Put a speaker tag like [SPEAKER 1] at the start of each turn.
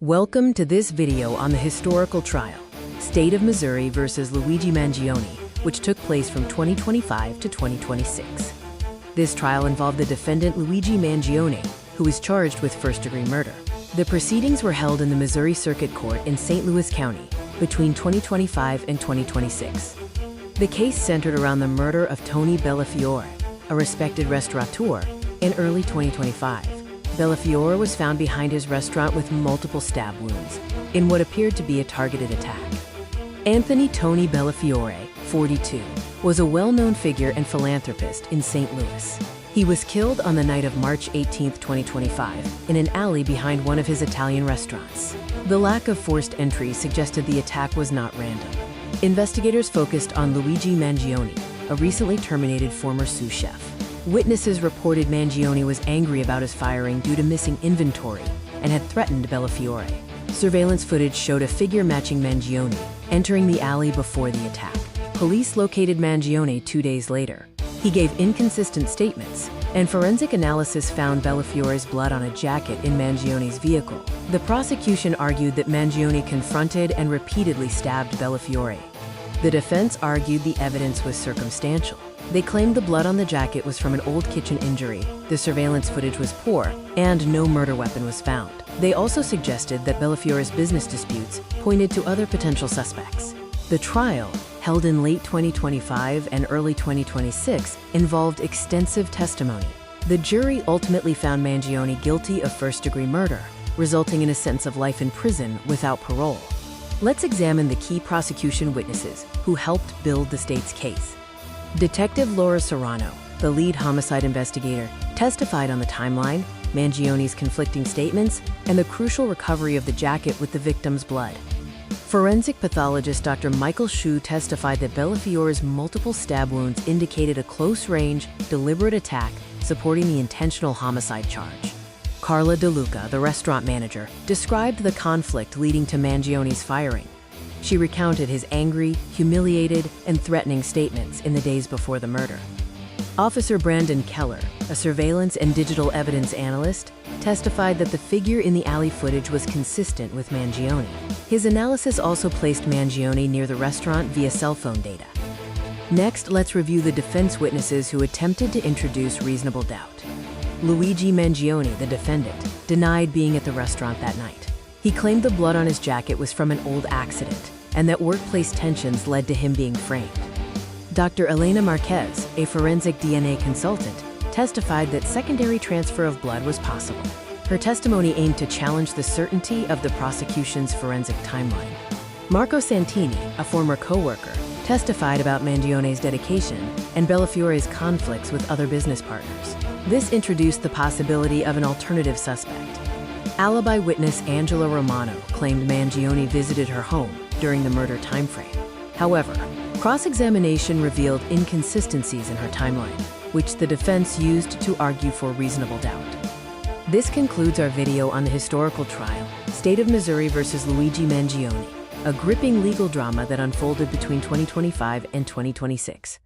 [SPEAKER 1] Welcome to this video on the historical trial, State of Missouri versus Luigi Mangione, which took place from 2025 to 2026. This trial involved the defendant Luigi Mangione, who is charged with first-degree murder. The proceedings were held in the Missouri Circuit Court in St. Louis County between 2025 and 2026. The case centered around the murder of Tony Bellafiore, a respected restaurateur, in early 2025. Bellafiore was found behind his restaurant with multiple stab wounds in what appeared to be a targeted attack. Anthony Tony Bellafiore, 42, was a well-known figure and philanthropist in St. Louis. He was killed on the night of March 18, 2025, in an alley behind one of his Italian restaurants. The lack of forced entry suggested the attack was not random. Investigators focused on Luigi Mangione, a recently terminated former sous chef. Witnesses reported Mangione was angry about his firing due to missing inventory and had threatened Bellafiore. Surveillance footage showed a figure matching Mangione entering the alley before the attack. Police located Mangione 2 days later. He gave inconsistent statements, and forensic analysis found Bellafiore's blood on a jacket in Mangione's vehicle. The prosecution argued that Mangione confronted and repeatedly stabbed Bellafiore. The defense argued the evidence was circumstantial. They claimed the blood on the jacket was from an old kitchen injury, the surveillance footage was poor, and no murder weapon was found. They also suggested that Bellafiore's business disputes pointed to other potential suspects. The trial, held in late 2025 and early 2026, involved extensive testimony. The jury ultimately found Mangione guilty of first-degree murder, resulting in a sentence of life in prison without parole. Let's examine the key prosecution witnesses who helped build the state's case. Detective Laura Serrano, the lead homicide investigator, testified on the timeline, Mangione's conflicting statements, and the crucial recovery of the jacket with the victim's blood. Forensic pathologist Dr. Michael Schuh testified that Bellafiore's multiple stab wounds indicated a close-range, deliberate attack supporting the intentional homicide charge. Carla DeLuca, the restaurant manager, described the conflict leading to Mangione's firing. She recounted his angry, humiliated, and threatening statements in the days before the murder. Officer Brandon Keller, a surveillance and digital evidence analyst, testified that the figure in the alley footage was consistent with Mangione. His analysis also placed Mangione near the restaurant via cell phone data. Next, let's review the defense witnesses who attempted to introduce reasonable doubt. Luigi Mangione, the defendant, denied being at the restaurant that night. He claimed the blood on his jacket was from an old accident and that workplace tensions led to him being framed. Dr. Elena Marquez, a forensic DNA consultant, testified that secondary transfer of blood was possible. Her testimony aimed to challenge the certainty of the prosecution's forensic timeline. Marco Santini, a former co-worker, testified about Mangione's dedication and Bellafiore's conflicts with other business partners. This introduced the possibility of an alternative suspect. Alibi witness Angela Romano claimed Mangione visited her home during the murder timeframe. However, cross-examination revealed inconsistencies in her timeline, which the defense used to argue for reasonable doubt. This concludes our video on the historical trial, State of Missouri versus Luigi Mangione, a gripping legal drama that unfolded between 2025 and 2026.